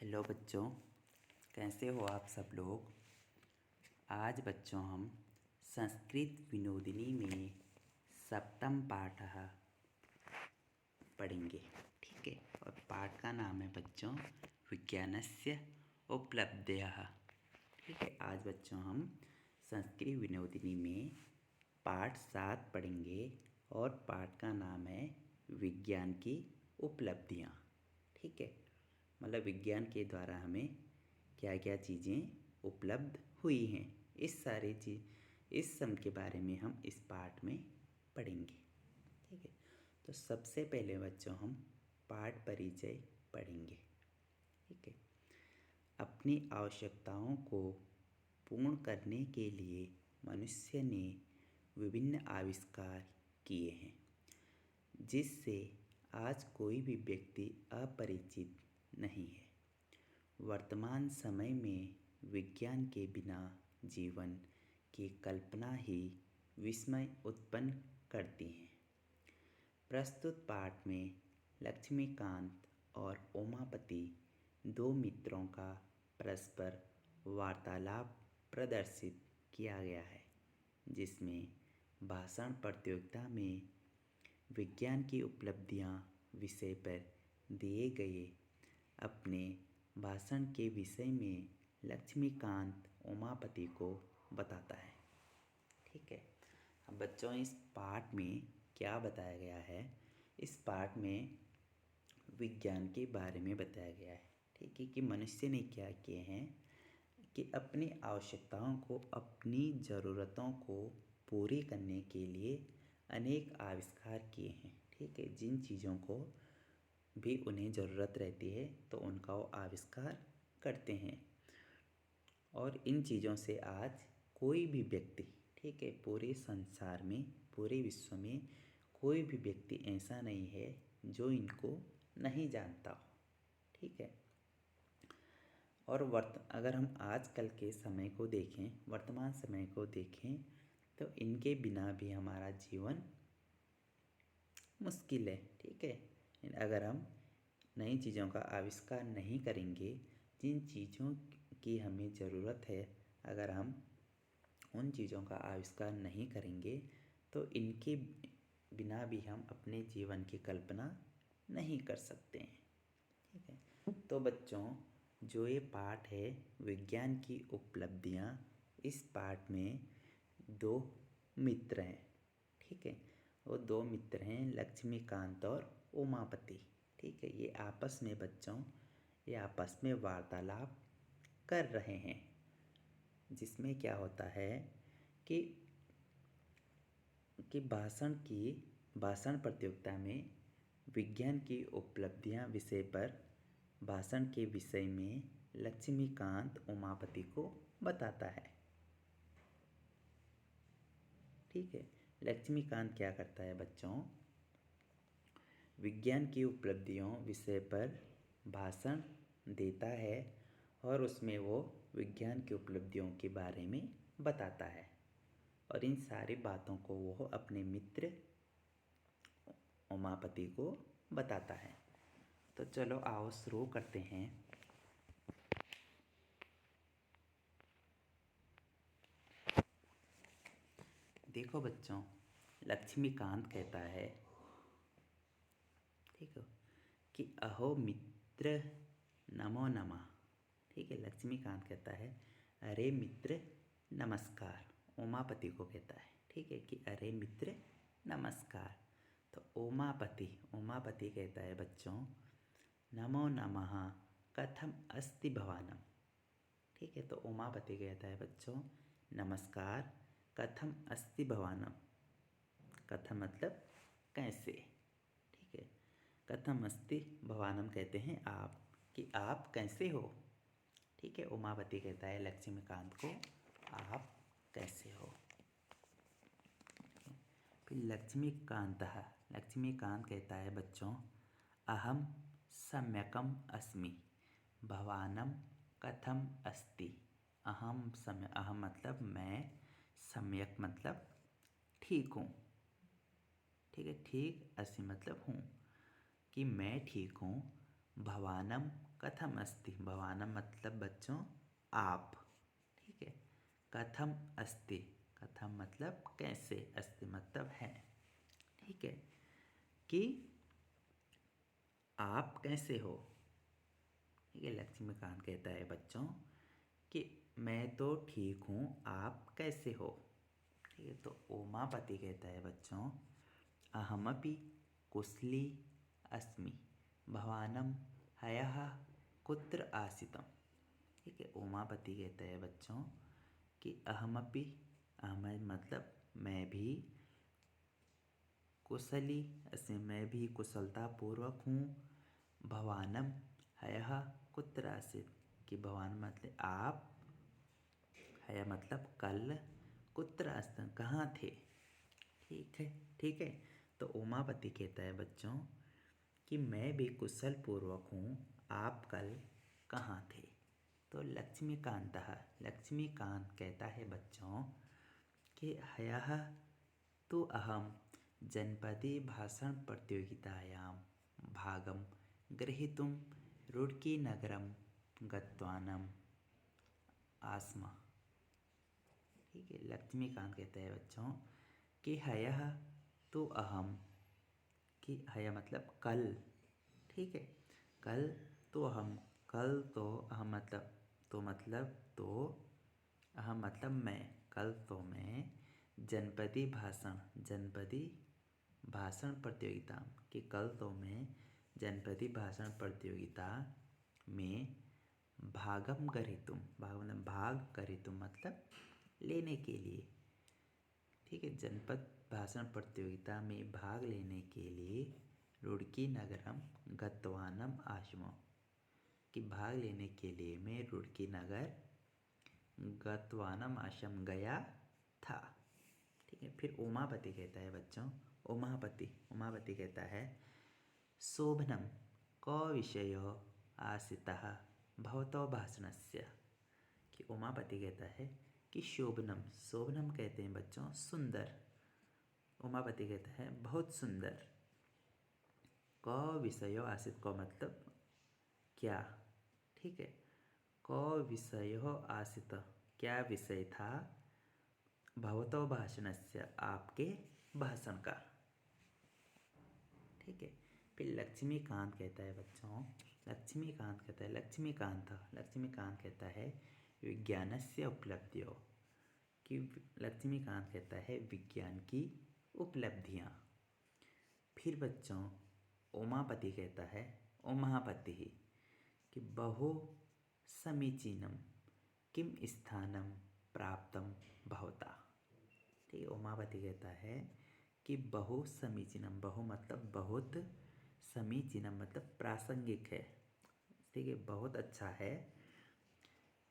Hello बच्चों, कैसे हो आप सब लोग। आज बच्चों हम संस्कृत विनोदिनी में सप्तम पाठ पढ़ेंगे। ठीक है, और पाठ का नाम है बच्चों विज्ञानस्य उपलब्धयः। ठीक है, आज बच्चों हम संस्कृत विनोदिनी में पाठ 7 पढ़ेंगे और पाठ का नाम है विज्ञान की उपलब्धियाँ। ठीक है, मतलब विज्ञान के द्वारा हमें क्या क्या चीज़ें उपलब्ध हुई हैं, इस सब के बारे में हम इस पाठ में पढ़ेंगे। ठीक है, तो सबसे पहले बच्चों हम पाठ परिचय पढ़ेंगे। ठीक है, अपनी आवश्यकताओं को पूर्ण करने के लिए मनुष्य ने विभिन्न आविष्कार किए हैं, जिससे आज कोई भी व्यक्ति अपरिचित नहीं है। वर्तमान समय में विज्ञान के बिना जीवन की कल्पना ही विस्मय उत्पन्न करती है। प्रस्तुत पाठ में लक्ष्मीकांत और उमापति दो मित्रों का परस्पर वार्तालाप प्रदर्शित किया गया है, जिसमें भाषण प्रतियोगिता में विज्ञान की उपलब्धियां विषय पर दिए गए अपने भाषण के विषय में लक्ष्मीकांत उमापति को बताता है। ठीक है, अब बच्चों इस पाठ में क्या बताया गया है, इस पाठ में विज्ञान के बारे में बताया गया है। ठीक है, कि मनुष्य ने क्या किए हैं कि अपनी आवश्यकताओं को, अपनी ज़रूरतों को पूरी करने के लिए अनेक आविष्कार किए हैं। ठीक है, जिन चीज़ों को भी उन्हें ज़रूरत रहती है तो उनका वो आविष्कार करते हैं। और इन चीज़ों से आज कोई भी व्यक्ति, ठीक है, पूरे संसार में, पूरे विश्व में कोई भी व्यक्ति ऐसा नहीं है जो इनको नहीं जानता हो। ठीक है, और अगर हम आजकल के समय को देखें, वर्तमान समय को देखें, तो इनके बिना भी हमारा जीवन मुश्किल है। ठीक है, अगर हम नई चीज़ों का आविष्कार नहीं करेंगे, जिन चीज़ों की हमें ज़रूरत है, अगर हम उन चीज़ों का आविष्कार नहीं करेंगे तो इनके बिना भी हम अपने जीवन की कल्पना नहीं कर सकते हैं। ठीक है, तो बच्चों जो ये पाठ है विज्ञान की उपलब्धियाँ, इस पाठ में दो मित्र हैं। ठीक है, वो दो मित्र हैं लक्ष्मीकांत और उमापति। ठीक है, ये आपस में बच्चों, ये आपस में वार्तालाप कर रहे हैं, जिसमें क्या होता है कि भाषण प्रतियोगिता में विज्ञान की उपलब्धियां विषय पर भाषण के विषय में लक्ष्मीकांत उमापति को बताता है। ठीक है, लक्ष्मीकांत क्या करता है बच्चों, विज्ञान की उपलब्धियों विषय पर भाषण देता है और उसमें वो विज्ञान की उपलब्धियों के बारे में बताता है, और इन सारी बातों को वो अपने मित्र उमापति को बताता है। तो चलो आओ शुरू करते हैं। देखो बच्चों, लक्ष्मीकांत कहता है, ठीक है, कि अहो मित्र नमो नमः। ठीक है, लक्ष्मीकांत कहता है अरे मित्र नमस्कार, उमापति को कहता है। ठीक है, कि अरे मित्र नमस्कार। तो उमापति कहता है बच्चों नमो नमः कथम अस्ति भवानम। ठीक है, तो उमापति कहता है बच्चों नमस्कार, कथम अस्ति भवानम। कथम मतलब कैसे। ठीक है, कथम अस्ति भवानम कहते हैं आप, कि आप कैसे हो। ठीक है, उमापति कहता है लक्ष्मीकांत को आप कैसे हो। फिर लक्ष्मीकांत कहता है बच्चों अहम सम्यकम अस्मि भवानम कथम अस्ति। अहम मतलब मैं, सम्यक मतलब ठीक हूँ। ठीक है, ठीक अस्मि मतलब हूँ, कि मैं ठीक हूँ, भवानम कथम अस्ति। भवानम मतलब बच्चों आप, ठीक है। कथम अस्ति, कथम मतलब कैसे, अस्ति मतलब है, ठीक है। कि आप कैसे हो, ठीक है। लक्ष्मीकांत कहता है बच्चों कि मैं तो ठीक हूँ, आप कैसे हो, ठीक है। तो उमापति कहता है बच्चों अहमपि कुशली अस्मि भवानम ह्यः कुत्र आसितम, ठीक है। उमापति कहता है बच्चों कि अहमपि, अहम मतलब मैं भी, कुशली अस्मि मैं भी कुशलतापूर्वक हूँ, भवानम ह्यः कुत्र आसित कि भवान मतलब आप, ह्यः मतलब कल, कुत्र आसित कहाँ थे, ठीक है, ठीक है। तो उमापति कहता है बच्चों कि मैं भी कुशल पूर्वक हूँ, आप कल कहाँ थे। तो लक्ष्मीकांत कहता है बच्चों कि ह्यः तु अहम जनपदे भाषण प्रतियोगितायां भागं ग्रहीतुं रुड़कीनगरं गतवानम् आस्म, ठीक है। लक्ष्मीकांत कहते हैं बच्चों कि ह्यः तु अहम, कि ह्यः मतलब कल, ठीक है। कल तो अहम, कल तो अहम मतलब तो अहम मतलब मैं, कल तो मैं जनपदी भाषण प्रतियोगिता, कि कल तो मैं जनपदी भाषण प्रतियोगिता में भागम गृहीतुम, भाग गृहीतुम मतलब लेने के लिए, ठीक है। जनपद भाषण प्रतियोगिता में भाग लेने के लिए रुड़की नगरम गतवानम आश्रम, कि भाग लेने के लिए मैं रुड़की नगर गतवानम आश्रम गया था, ठीक है। फिर उमापति कहता है बच्चों, उमापति कहता है शोभनम क विषयो आसितः भवतो भाषणस्य, कि उमापति कहता है कि शोभनम कहते हैं बच्चों सुंदर, उमापति कहता है बहुत सुंदर, क विषयो आसित, क मतलब क्या, ठीक है। क विषयो आसित क्या विषय था, भवतो भाषणस्य आपके भाषण का, ठीक है। फिर लक्ष्मीकांत कहता है बच्चों, लक्ष्मीकांत कहता है विज्ञानस्य उपलब्धियों, कि लक्ष्मीकांत कहता है विज्ञान की उपलब्धियाँ। फिर बच्चों उमापति कहता है, उमापति ही कि बहु समीचीनम किम स्थानम प्राप्तम भवता, ठीक है। उमापति कहता है कि बहु समीचीनम, बहु मतलब बहुत, समीचीनम मतलब प्रासंगिक है, ठीक है, बहुत अच्छा है।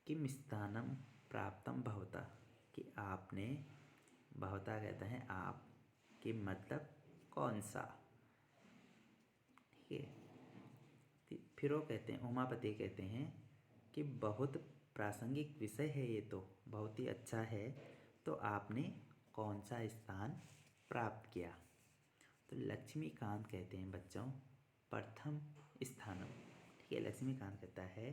किम स्थानम प्राप्तम भवता, कि आपने, भवता कहते हैं आप, कि मतलब कौन सा, ठीक है। फिर वो कहते हैं, उमापति कहते हैं कि बहुत प्रासंगिक विषय है ये, तो बहुत ही अच्छा है, तो आपने कौन सा स्थान प्राप्त किया। तो लक्ष्मीकांत कहते हैं बच्चों प्रथम स्थानम, ठीक है। लक्ष्मीकांत कहता है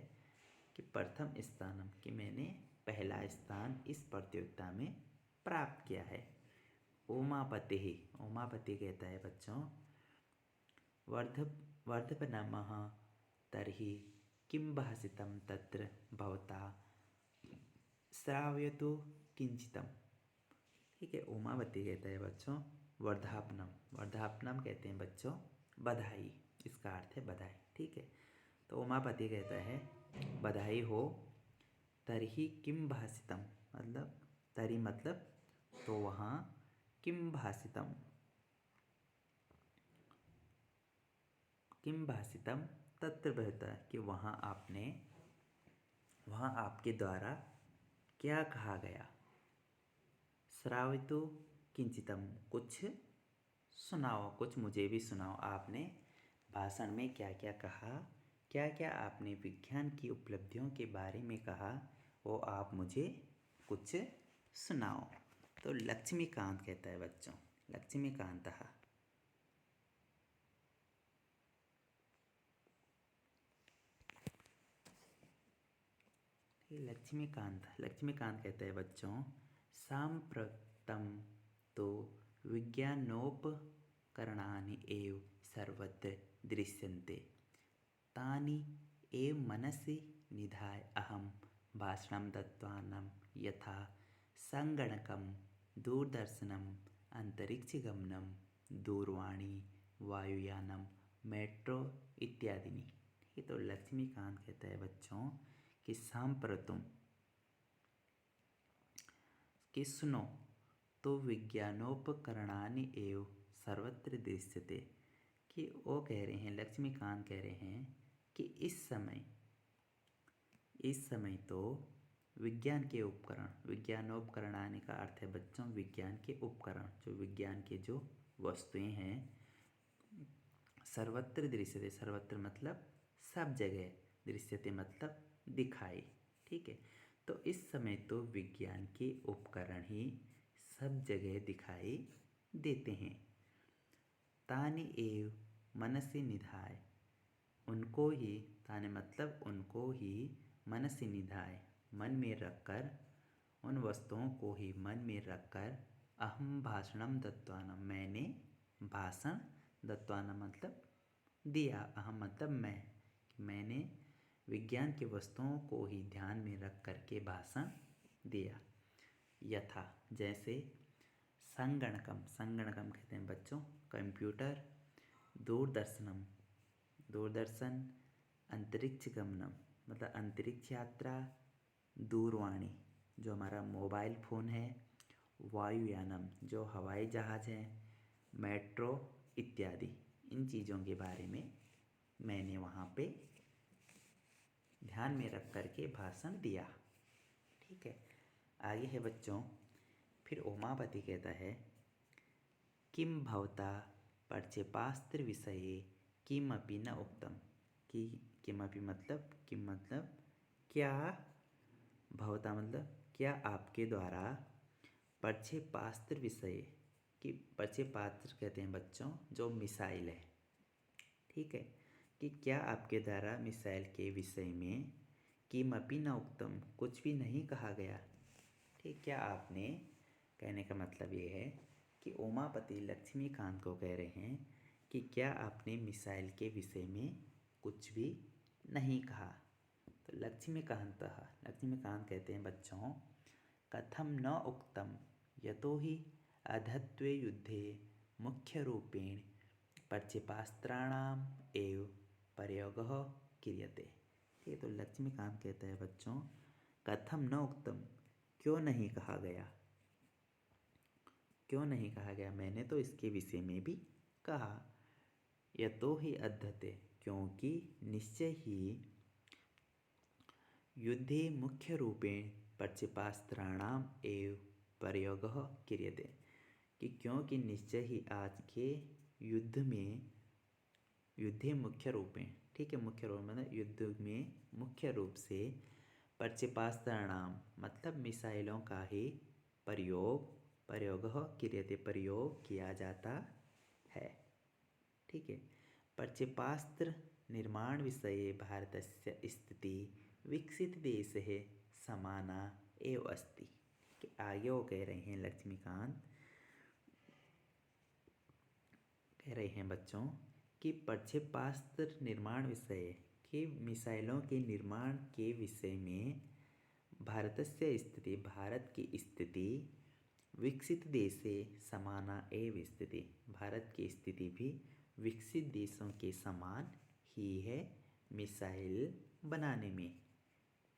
कि प्रथम स्थानम, कि मैंने पहला स्थान इस प्रतियोगिता में प्राप्त किया है। उमापति कहता है बच्चों वर्धपनामः तर्हि किं भाषितं तत्र भवता श्रावयतु किंचितम, ठीक है। उमापति कहता है बच्चों वर्धापनम कहते हैं बच्चों बधाई, इसका अर्थ है बधाई, ठीक है। तो उमापति कहता है बधाई हो, तर्हि किम भाषितम मतलब, तरी मतलब तो वहाँ, किम भाषितम तत्र बहता, कि वहाँ आपके द्वारा क्या कहा गया, श्रावितु किंचितम कुछ सुनाओ, कुछ मुझे भी सुनाओ, आपने भाषण में क्या क्या कहा, क्या क्या आपने विज्ञान की उपलब्धियों के बारे में कहा, वो आप मुझे कुछ सुनाओ। तो लक्ष्मीकांत कहता है बच्चों, लक्ष्मीकांतः लक्ष्मीकांत कहते हैं बच्चों, सांप्रतम तो विज्ञानोपकरणानि एव सर्वत्र दृश्यन्ते, तानि एव मनसि निधाय अहं भाषणं दत्तवान्, यथा संगणकं, दूरदर्शनम, अंतरिक्षगमनम, दूरवाणी, वायुयानम, मेट्रो इत्यादि। ये तो लक्ष्मीकांत कहता है बच्चों कि सांप्रतम कि सुनो, तो विज्ञानोपकरणानि एव सर्वत्र दृश्यते, कि वो कह रहे हैं, लक्ष्मीकांत कह रहे हैं कि इस समय तो विज्ञान के उपकरण, विज्ञानोपकरणानि का अर्थ है बच्चों विज्ञान के उपकरण, जो विज्ञान के जो वस्तुएं हैं, सर्वत्र दृश्यते, सर्वत्र मतलब सब जगह, दृश्यते मतलब दिखाई। ठीक है, तो इस समय तो विज्ञान के उपकरण ही सब जगह दिखाई देते हैं। तानि एव मनसि निधाय, उनको ही, तानि मतलब उनको ही, मनसि निधाय मन में रखकर, उन वस्तुओं को ही मन में रखकर, अहम भाषणम दत्तवान्, मैंने भाषण, दत्तवान् मतलब दिया, अहम मतलब मैंने विज्ञान की वस्तुओं को ही ध्यान में रख करके भाषण दिया। यथा जैसे, संगणकम कहते हैं बच्चों कंप्यूटर, दूरदर्शन, अंतरिक्ष गमनम मतलब अंतरिक्ष यात्रा, दूरवाणी जो हमारा मोबाइल फ़ोन है, वायुयानम जो हवाई जहाज़ है, मेट्रो इत्यादि, इन चीज़ों के बारे में मैंने वहाँ पे ध्यान में रख करके भाषण दिया। ठीक है, आगे है बच्चों, फिर उमापति कहता है, किम भवता प्रक्षेपास्त्र विषये किमपि न उक्तम, कि किमपि मतलब किम मतलब क्या, भवता मतलब क्या आपके द्वारा, प्रक्षेपास्त्र विषय, कि प्रक्षेपास्त्र कहते हैं बच्चों जो मिसाइल है। ठीक है, कि क्या आपके द्वारा मिसाइल के विषय में किमपि न उक्तम कुछ भी नहीं कहा गया। ठीक, क्या आपने, कहने का मतलब ये है कि उमापति लक्ष्मीकांत को कह रहे हैं कि क्या आपने मिसाइल के विषय में कुछ भी नहीं कहा। तो लक्ष्मीकांत कहते हैं बच्चों, कथम न उक्तम यतो हि अधत्वे युद्धे मुख्य रूपेण प्रक्षेपास्त्राणाम एव प्रयोगः क्रियते। ठीक, तो लक्ष्मीकांत कहता है बच्चों, कथम न उक्तम क्यों नहीं कहा गया, मैंने तो इसके विषय में भी कहा। यतो ही अध्यते क्योंकि निश्चय ही, युद्धे मुख्य रूपेण प्रक्षेपास्त्राणाम एव प्रयोगः क्रियते, कि क्योंकि निश्चय ही आज के युद्ध में, युद्धे मुख्य रूपेण, ठीक है, मुख्य रूप मतलब युद्ध में मुख्य रूप से, प्रक्षेपास्त्राणाम मतलब मिसाइलों का ही प्रयोगः क्रियते प्रयोग किया जाता है। ठीक है, प्रक्षेपास्त्र निर्माण विषये भारतस्य स्थिति विकसित देशः समाना एव अस्ति। आगे वो कह रहे हैं लक्ष्मीकांत, कह रहे हैं बच्चों कि प्रक्षेपास्त्र निर्माण विषय के, मिसाइलों के निर्माण के विषय में भारतस्य स्थिति, भारत की स्थिति, विकसित देशे समाना एव स्थिति, भारत की स्थिति भी विकसित देशों के समान ही है मिसाइल बनाने में।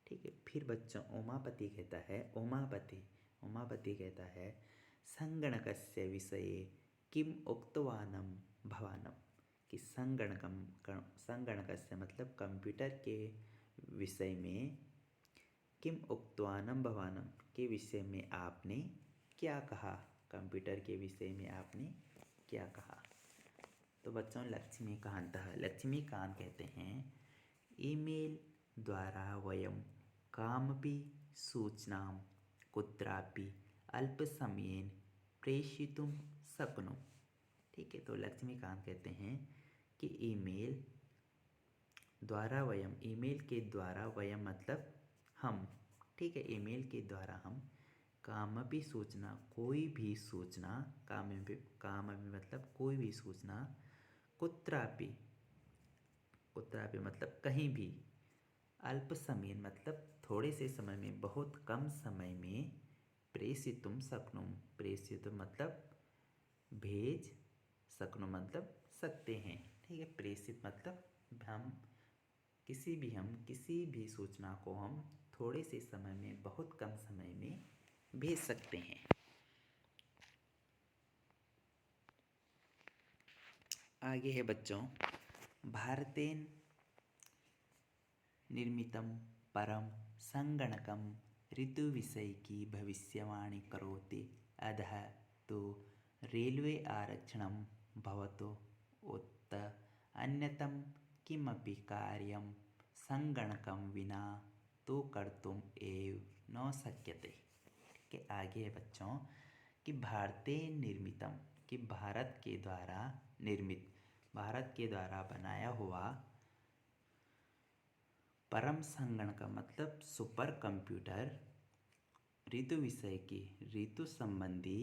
ठीक है, फिर बच्चों उमापति कहता है, संगणकस्य विषये किम उक्तवानम भवानम, कि संगणकस्य मतलब कंप्यूटर के विषय में, किम उक्तवानम भवानम के विषय में आपने क्या कहा, कंप्यूटर के विषय में आपने क्या कहा। तो बच्चों लक्ष्मीकांत कहते हैं, ईमेल द्वारा वयम कामपि सूचनां कुत्रापि अल्पसमयेन प्रेषयितुं शक्नुमः। ठीक है, तो लक्ष्मीकांत कहते हैं कि ईमेल के द्वारा वयम मतलब हम, ठीक है। ईमेल के द्वारा हम कामपि सूचना, कोई भी सूचना, कामपि मतलब कोई भी सूचना, कुत्रापि, कुत्रापि मतलब कहीं भी, अल्प समय मतलब थोड़े से समय में, बहुत कम समय में, प्रेषितुम शक्नुम, प्रेषितुम मतलब भेज, शक्नुम मतलब सकते हैं। ठीक है। प्रेषित मतलब हम किसी भी सूचना को हम थोड़े से समय में, बहुत कम समय में भेज सकते हैं। आगे है बच्चों, भारतेन निर्मितं परम संगणकं ऋतुविषयिकी भविष्यवाणी करोति। अधः तो रेलवे आरक्षणं भवतु उत अन्यतं किमपि कार्यं संगणकं विना तो कर्तुम एव न शक्यते। के आगे है बच्चों कि भारतीय निर्मितम, कि भारत के द्वारा निर्मित, भारत के द्वारा बनाया हुआ, परम संगणक मतलब सुपर कंप्यूटर, ऋतु विषय की, ऋतु संबंधी,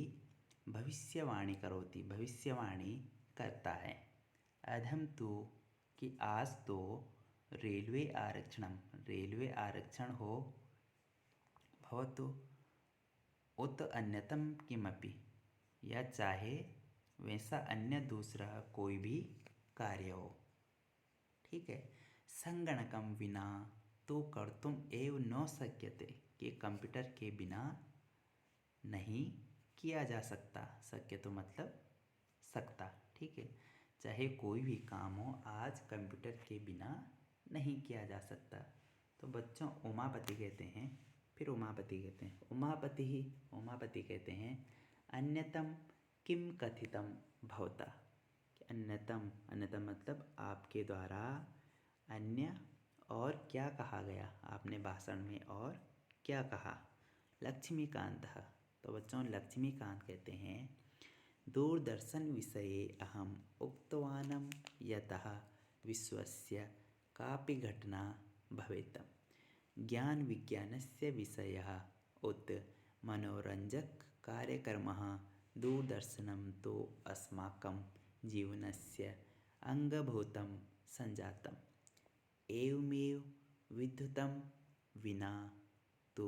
भविष्यवाणी करोति, भविष्यवाणी करता है। अधम तो कि आज तो रेलवे आरक्षणम, रेलवे आरक्षण हो, भवतु उत अन्यतम किमपि, या चाहे वैसा अन्य दूसरा कोई भी कार्य हो। ठीक है। संगणकम विना तो कर्तुम एव न शक्यते, कि कंप्यूटर के बिना नहीं किया जा सकता। शक्य तो मतलब सकता। ठीक है। चाहे कोई भी काम हो, आज कंप्यूटर के बिना नहीं किया जा सकता। तो बच्चों उमापति कहते हैं, फिर उमापति कहते हैं, उमापति ही उमापति कहते हैं अन्यतम किम कथितम भवता। अन्यतम, अन्यतम मतलब आपके द्वारा अन्य और क्या कहा गया, आपने भाषण में और क्या कहा। लक्ष्मीकांत, तो बच्चों लक्ष्मीकांत कहते हैं दूरदर्शन विषये अहम उक्तवानम यतः विश्वस्य कापि घटना भवेत् ज्ञान विज्ञानस्य विषयः उत मनोरंजक कार्यक्रमः दूरदर्शनं तो अस्माकं जीवनस्य अंगभूतं संजातम् एवमेव विद्युतं विना तो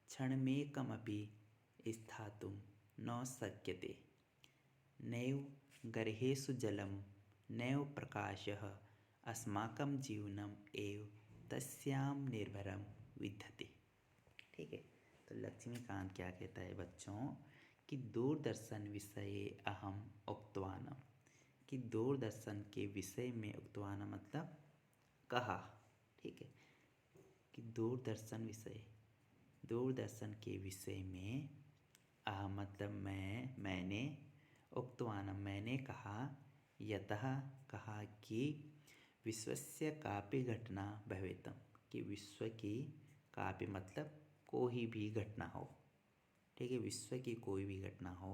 क्षणमेकमपि स्थातुं न शक्यते। नैव गर्हेषु जलं नैव प्रकाशः अस्माकं जीवनम् एव तस्यां निर्भरं विद्यते। ठीक है। तो लक्ष्मीकांत क्या कहता है बच्चों कि दूरदर्शन विषये अहम उक्तवानम, कि दूरदर्शन के विषय में, उक्तवान मतलब कहा। ठीक है। कि दूरदर्शन विषय, दूरदर्शन के विषय में मतलब मैंने, उक्तवानम मैंने कहा, यतः कहा कि विश्वस्य कापि घटना भवेतम, कि विश्व की, कापि मतलब कोई भी घटना हो। ठीक है। विश्व की कोई भी घटना हो,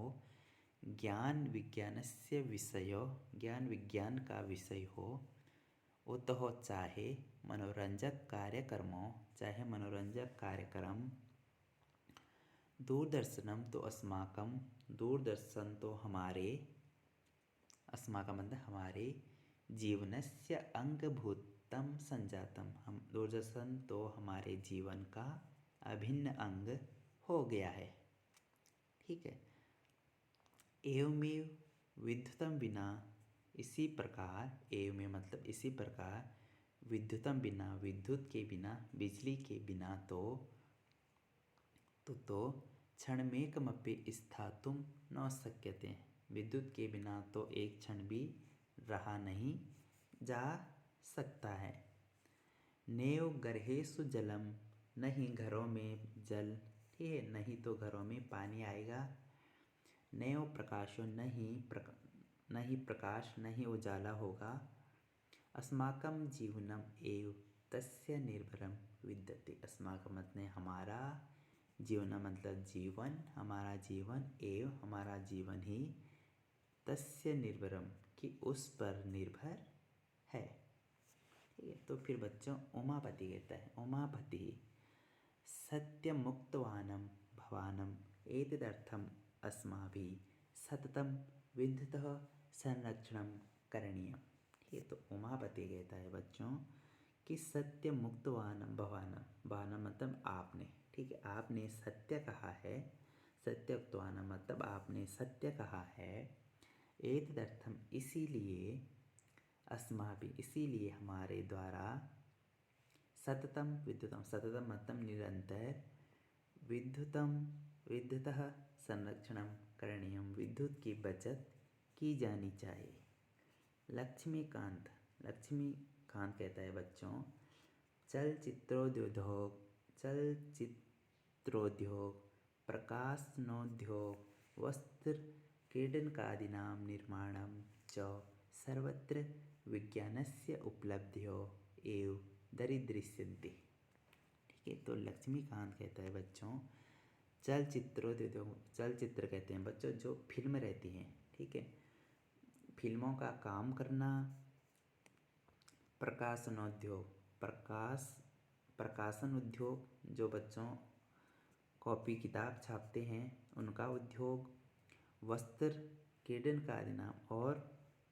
ज्ञान विज्ञानस्य विषयो, ज्ञान विज्ञान का विषय हो, वो तो हो चाहे मनोरंजक कार्यक्रम हो, चाहे मनोरंजक कार्यक्रम, दूरदर्शनम तो अस्माकम, दूरदर्शन तो हमारे, अस्माकम मतलब हमारे, जीवनस्य अंगभूतम संजातम, हम दूरदर्शन तो हमारे जीवन का अभिन्न अंग हो गया है। ठीक है। एवमेव विद्युतम बिना, इसी प्रकार, एवमेव मतलब इसी प्रकार, विद्युतम बिना, विद्युत के बिना, बिजली के बिना तो क्षणमेकमपि स्थातुं न शक्यते, विद्युत के बिना तो एक क्षण भी रहा नहीं जा सकता है। नैव गर्हेषु जलम, नहीं घरों में जल, ठीक है, नहीं तो घरों में पानी आएगा। नैव प्रकाशो, नहीं प्रकाश, नहीं उजाला होगा। अस्माकं जीवनम एव तस्य निर्भरम विद्यते, अस्माकं मतलब हमारा, जीवन मतलब जीवन, हमारा जीवन, एव हमारा जीवन ही, तस्य निर्भरम कि उस पर निर्भर है। ठीक है। तो फिर बच्चों उमापति कहता है, उमापति सत्यमुक्तवानं भवानम् एतदर्थम् अस्माभिः सततं विद्युतः संरक्षणं करणीयम। ठीक है, तो उमापति कहता है बच्चों कि सत्य मुक्तवानम भवानम, भवानम मतलब आपने, ठीक है, आपने सत्य कहा है, सत्योक्तवानम मतलब आपने सत्य कहा है, एतदर्थम इसीलिए, अस्माभिः इसीलिए हमारे द्वारा, सततम विद्युतम, सततम मतलब निरंतर, विद्युतम विद्युतः संरक्षणम करणीयम, विद्युत की बचत की जानी चाहिए। लक्ष्मीकांत कहता है बच्चों चलचित्रोद्योग, प्रकाशनोद्योग, वस्त्र क्रीडनकादीनां निर्माणं च सर्वत्र विज्ञानस्य उपलब्धियों एव दरीदृश्यन्ते। ठीक है, तो लक्ष्मीकांत कहता है बच्चों चलचित्रोद्योग, चलचित्र कहते हैं बच्चों जो फिल्म रहती हैं, ठीक है, फिल्मों का काम करना, प्रकाशन उद्योग जो बच्चों कॉपी किताब छापते हैं उनका उद्योग, वस्त्र क्रीडन का आदि और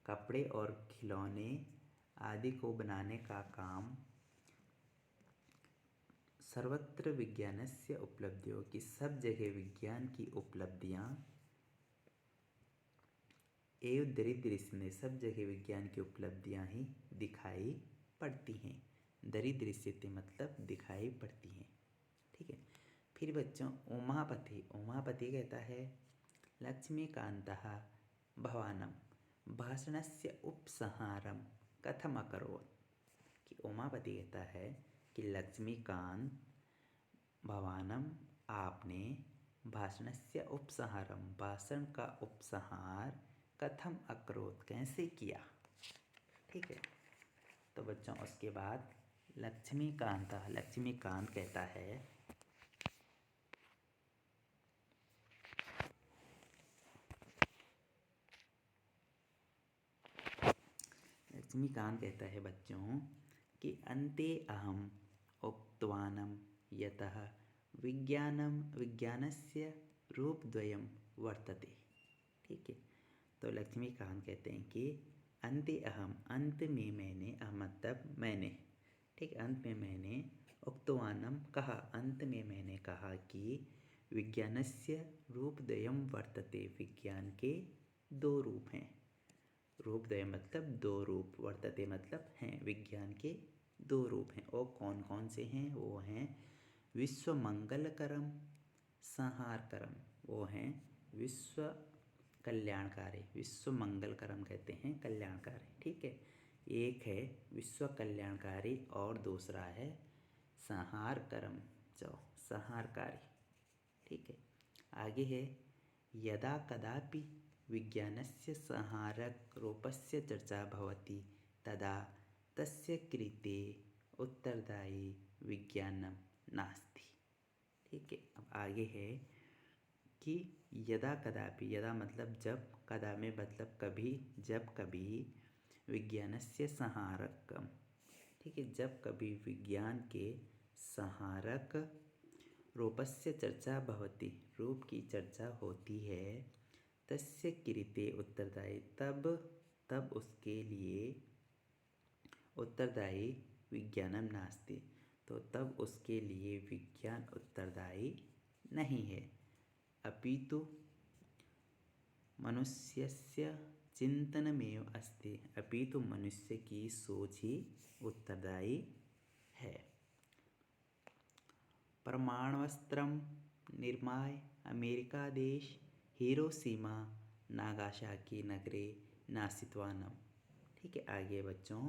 कपड़े और खिलौने आदि को बनाने का काम, सर्वत्र विज्ञानस्य उपलब्धियों की सब जगह विज्ञान की उपलब्धियाँ, एवं दरिदृश्य में सब जगह विज्ञान की उपलब्धियाँ ही दिखाई पड़ती हैं। दरिदृश्यते मतलब दिखाई पड़ती हैं। ठीक है, फिर बच्चों उमापति कहता है लक्ष्मीकान्तः भवानं भाषणस्य उपसंहारं कथम अकरोत्। कि उमापति कहता है कि लक्ष्मीकांत भवानं आपने भाषणस्य उपसंहारं भाषण का उपसंहार कथम अकरोत् कैसे किया। ठीक है, तो बच्चों उसके बाद लक्ष्मीकांत कहता है बच्चों कि अन्ते अहम उक्तवानं यतः विज्ञानस्य रूपद्वयं वर्तते। ठीक है, तो लक्ष्मीकांत कहते हैं कि अन्ते अहम, अंत में मैंने, मतलब मैंने, ठीक, अंत में मैंने, उक्तवानम कहा, अंत में मैंने कहा कि विज्ञानस्य रूपद्वयं वर्तते, विज्ञान के दो रूप हैं। रूपद्वयं मतलब दो रूप, वर्तते मतलब हैं, विज्ञान के दो रूप हैं। और कौन कौन से हैं? वो हैं विश्व मंगलकरम, संहारकरम, वो हैं विश्व कल्याणकारी, विश्व मंगलकरम कहते हैं कल्याणकारी। ठीक है, एक है विश्व कल्याणकारी और दूसरा है संहारकरम, जो संहारकारी। ठीक है, आगे है यदा कदापि विज्ञानस्य संहारक रूपस्य चर्चा भवति तदा तस्य कृते उत्तरदायी विज्ञानम नास्ति। ठीक है, अब आगे है कि यदा कदापि, यदा मतलब जब, कदा में मतलब कभी, जब कभी, विज्ञानस्य संहारकम, ठीक है, जब कभी विज्ञान के संहारक रूपस्य चर्चा भवति, रूप की चर्चा होती है, तस्य कृते उत्तरदायी, तब उसके लिए उत्तरदायी विज्ञानम नास्ति, तो तब उसके लिए विज्ञान उत्तरदायी नहीं है। अपितु मनुष्यस्य चिंतनमेव अस्ति, अपितु मनुष्य की सोच ही उत्तरदायी है। परमाण्वस्त्रं निर्माय अमेरिका देश हिरोशिमा नागासाकी नगरे नाशितवानम। ठीक है, आगे बच्चों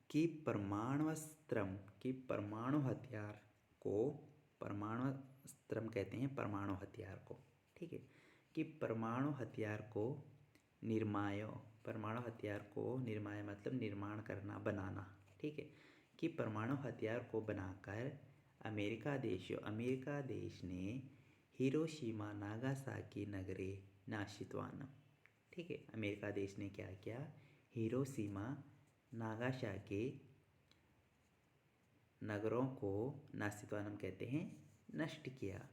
कि परमाण्वस्त्रम, कि परमाणु हथियार को, परमाण्वस्त्रम कहते हैं परमाणु हथियार को। ठीक है, कि परमाणु हथियार को निर्माय, परमाणु हथियार को निर्माय मतलब निर्माण करना, बनाना। ठीक है, कि परमाणु हथियार को बनाकर अमेरिका देश ने हिरोशिमा नागासाकी नगरे नाशितवानम। ठीक है, अमेरिका देश ने क्या किया, हिरोशिमा नगरों को नास्तित्वानम कहते हैं, नष्ट किया।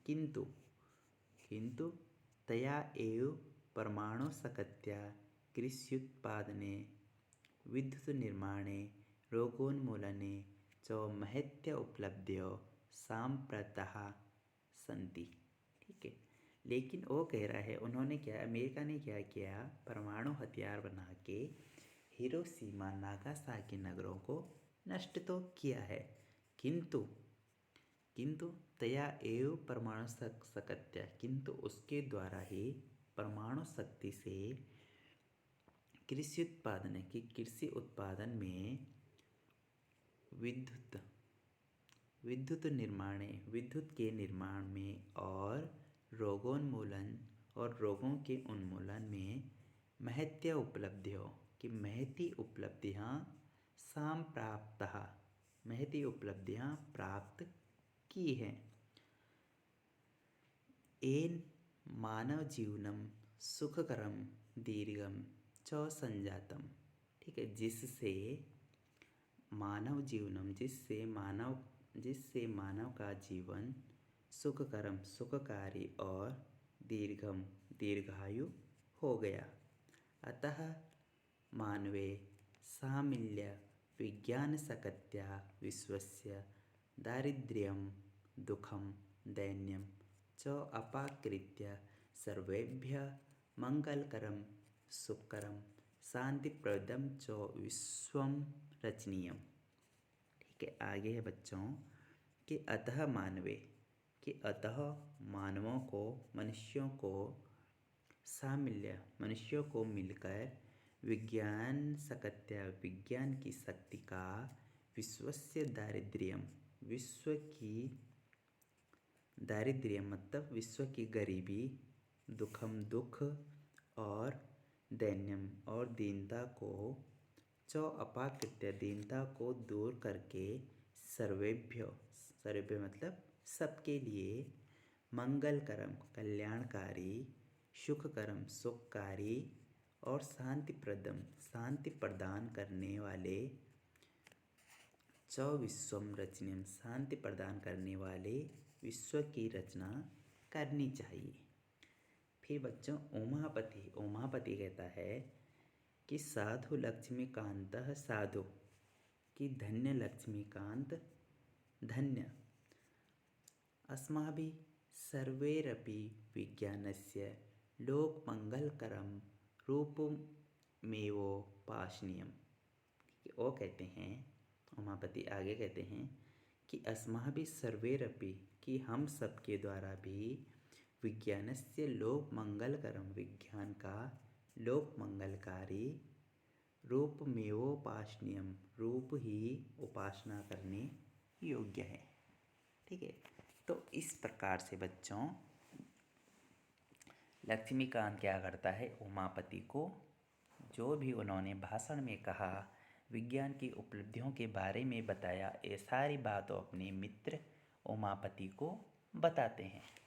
किंतु किंतु तया एव परमाणु सकत्या कृष्युत्पादने विद्युत निर्माणे रोगोन्मूलने च महत्य उपलब्धियों सांप्रतः संति। ठीक है, लेकिन वो कह रहा है उन्होंने क्या, अमेरिका ने क्या किया, परमाणु हथियार बना के हिरोशिमा नागासाकी नगरों को नष्ट तो किया है, किंतु किंतु तया एव परमाणु सकत्या, किंतु उसके द्वारा ही परमाणु शक्ति से कृषि उत्पादन की कृषि उत्पादन में विद्युत के निर्माण में और रोगोन्मूलन और रोगों के उन्मूलन में महत्य उपलब्धियों की महती उपलब्धियां प्राप्त की हैं। एन मानव जीवनम सुखकरम दीर्घम च संजातम। ठीक है, जिससे मानव का जीवन सुखकरम सुखकारी और दीर्घायु हो गया। अतः मानवे सामिल्य विज्ञान सकत्या विश्वस्य दारिद्र्यं दुःखं दैन्यं च अपाकृत्य सर्वेभ्यः मंगलकरं सुखकरं शांतिप्रदं च विश्वं रचनीयम्। ठीक है, आगे है बच्चों कि अतः मानवों को मनुष्यों को मिलकर विज्ञान की शक्ति का विश्वस्य दारिद्र्यम मतलब विश्व की गरीबी, दुखम दुख और दैन्यम और दीनता को दूर करके सर्वेभ्य मतलब सबके लिए मंगलकरम कल्याणकारी, सुखकरम सुखकारी और शांति प्रदान करने वाले विश्वम रचनीयम शांति प्रदान करने वाले विश्व की रचना करनी चाहिए। फिर बच्चों उमापति कहता है कि साधु लक्ष्मीकांतः साधु कि धन्य लक्ष्मीकांत धन्य अस्माभिः सर्वैरपि विज्ञानस्य लोकमंगलकरं रूपमेवोपासनीयम्। वो कहते हैं, उमापति आगे कहते हैं कि अस्माभिः सर्वैरपि कि हम सबके द्वारा भी विज्ञानस्य लोकमंगलकरं विज्ञान का लोकमंगलकारी रूपमेवोपासनीयम् रूप ही उपासना करने योग्य है। ठीक है, तो इस प्रकार से बच्चों लक्ष्मीकांत क्या करता है, उमापति को जो भी उन्होंने भाषण में कहा, विज्ञान की उपलब्धियों के बारे में बताया, ये सारी बातों अपने मित्र उमापति को बताते हैं।